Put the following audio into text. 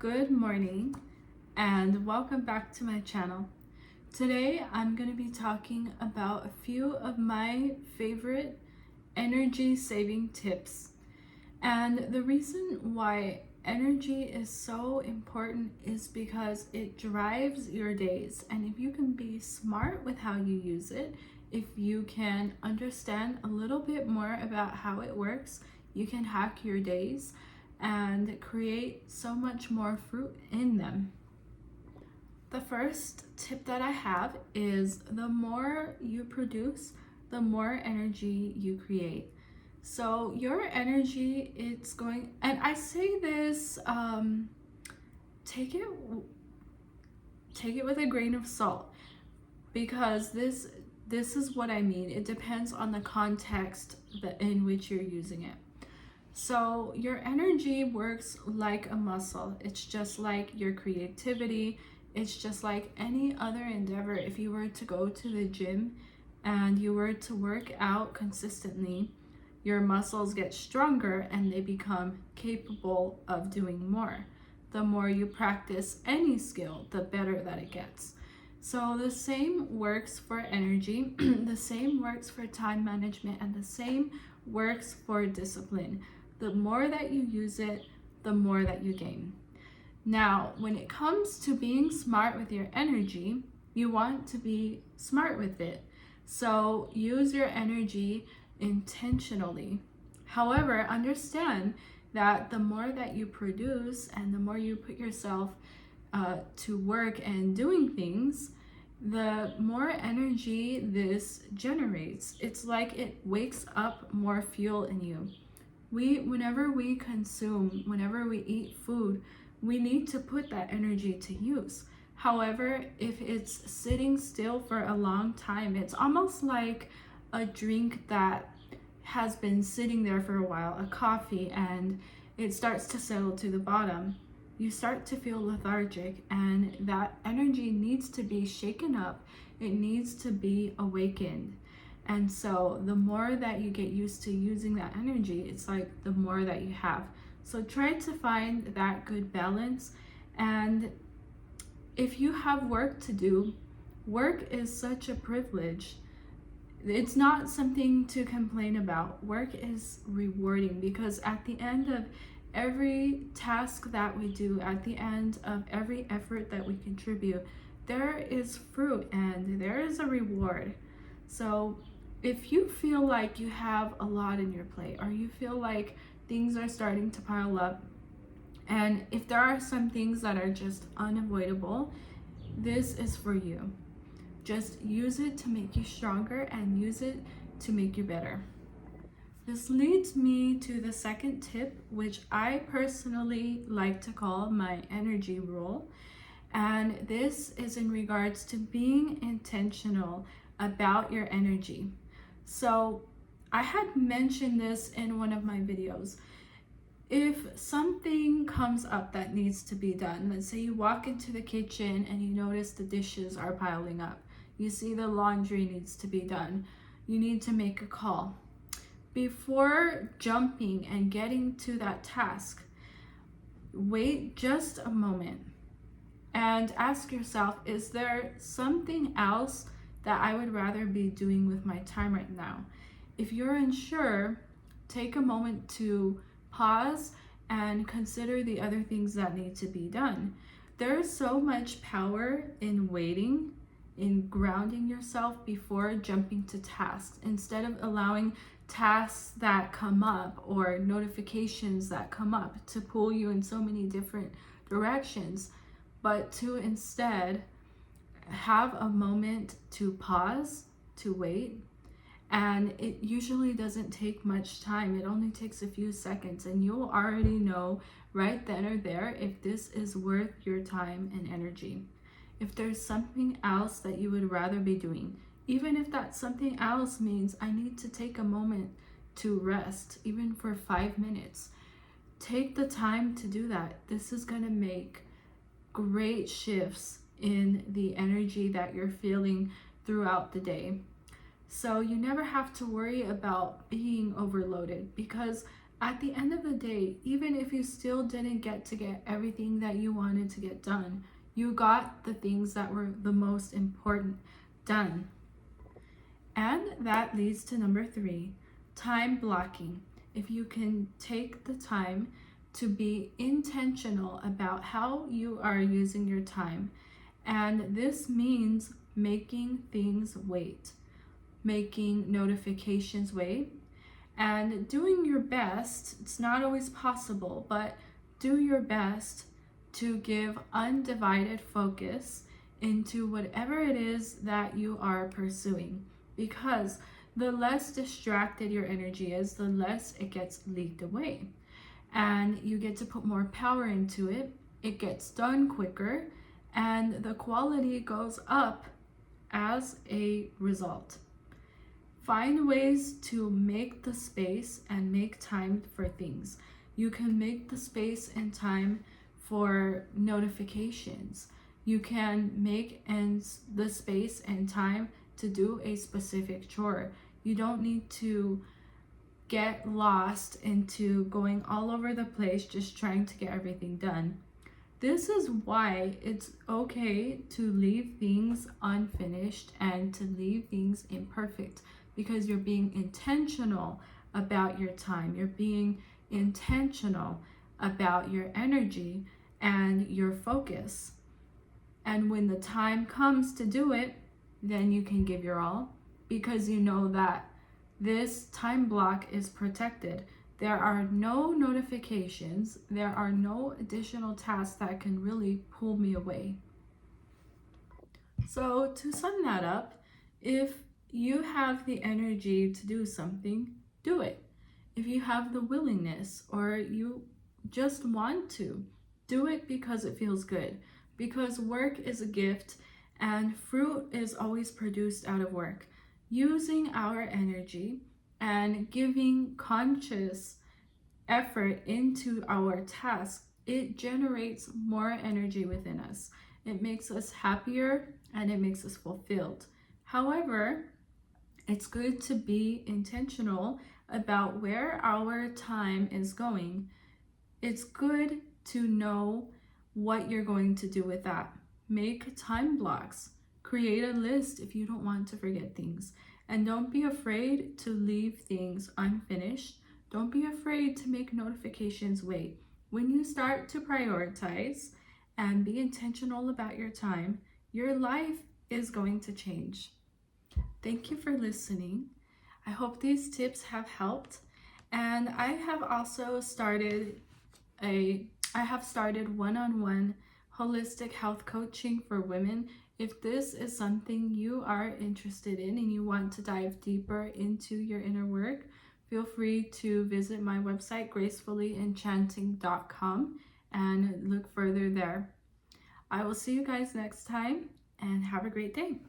Good morning and welcome back to my channel. Today I'm going to be talking about a few of my favorite energy saving tips. And the reason why energy is so important is because it drives your days. And if you can be smart with how you use it, if you can understand a little bit more about how it works, you can hack your days and create so much more fruit in them. The first tip that I have is the more you produce, the more energy you create. So your energy, it's going, and I say this, take it with a grain of salt, because this is what I mean. It depends on the context in which you're using it. So your energy works like a muscle. It's just like your creativity. It's just like any other endeavor. If you were to go to the gym and you were to work out consistently, your muscles get stronger and they become capable of doing more. The more you practice any skill, the better that it gets. So the same works for energy, the same works for time management, and the same works for discipline. The more that you use it, the more that you gain. Now, when it comes to being smart with your energy, you want to be smart with it. So use your energy intentionally. However, understand that the more that you produce and the more you put yourself to work and doing things, the more energy this generates. It's like it wakes up more fuel in you. Whenever we consume, whenever we eat food, we need to put that energy to use. However, if it's sitting still for a long time, it's almost like a drink that has been sitting there for a while, a coffee, and it starts to settle to the bottom. You start to feel lethargic, and that energy needs to be shaken up. It needs to be awakened. And so the more that you get used to using that energy, it's like the more that you have. So try to find that good balance. And if you have work to do, work is such a privilege. It's not something to complain about. Work is rewarding, because at the end of every task that we do, at the end of every effort that we contribute, there is fruit and there is a reward. So if you feel like you have a lot in your plate, or you feel like things are starting to pile up, and if there are some things that are just unavoidable, this is for you. Just use it to make you stronger and use it to make you better. This leads me to the second tip, which I personally like to call my energy rule. And this is in regards to being intentional about your energy. So I had mentioned this in one of my videos. If something comes up that needs to be done, let's say you walk into the kitchen and you notice the dishes are piling up, you see the laundry needs to be done, you need to make a call. Before jumping and getting to that task, wait just a moment and ask yourself, is there something else that I would rather be doing with my time right now? If you're unsure, take a moment to pause and consider the other things that need to be done. There is so much power in waiting, in grounding yourself before jumping to tasks, instead of allowing tasks that come up or notifications that come up to pull you in so many different directions, but to instead have a moment to pause, to wait. And it usually doesn't take much time. It only takes a few seconds, and you'll already know right then or there if this is worth your time and energy. If there's something else that you would rather be doing, even if that something else means I need to take a moment to rest, even for 5 minutes, take the time to do that. This is going to make great shifts in the energy that you're feeling throughout the day. So you never have to worry about being overloaded, because at the end of the day, even if you still didn't get everything that you wanted to get done, you got the things that were the most important done. And that leads to number 3, time blocking. If you can take the time to be intentional about how you are using your time. And this means making things wait, making notifications wait, and doing your best. It's not always possible, but do your best to give undivided focus into whatever it is that you are pursuing, because the less distracted your energy is, the less it gets leaked away, and you get to put more power into it. It gets done quicker, and the quality goes up as a result. Find ways to make the space and make time for things. You can make the space and time for notifications. You can make the space and time to do a specific chore. You don't need to get lost into going all over the place just trying to get everything done. This is why it's okay to leave things unfinished and to leave things imperfect, because you're being intentional about your time. You're being intentional about your energy and your focus. And when the time comes to do it, then you can give your all, because you know that this time block is protected. There are no notifications. There are no additional tasks that can really pull me away. So to sum that up, if you have the energy to do something, do it. If you have the willingness or you just want to, do it because it feels good. Because work is a gift and fruit is always produced out of work. Using our energy and giving conscious effort into our task, it generates more energy within us. It makes us happier and it makes us fulfilled. However, it's good to be intentional about where our time is going. It's good to know what you're going to do with that. Make time blocks. Create a list if you don't want to forget things. And don't be afraid to leave things unfinished. Don't be afraid to make notifications wait. When you start to prioritize and be intentional about your time, your life is going to change. Thank you for listening. I hope these tips have helped. And I have also started one-on-one holistic health coaching for women. If this is something you are interested in and you want to dive deeper into your inner work, feel free to visit my website, gracefully-enchanting.com, and look further there. I will see you guys next time, and have a great day.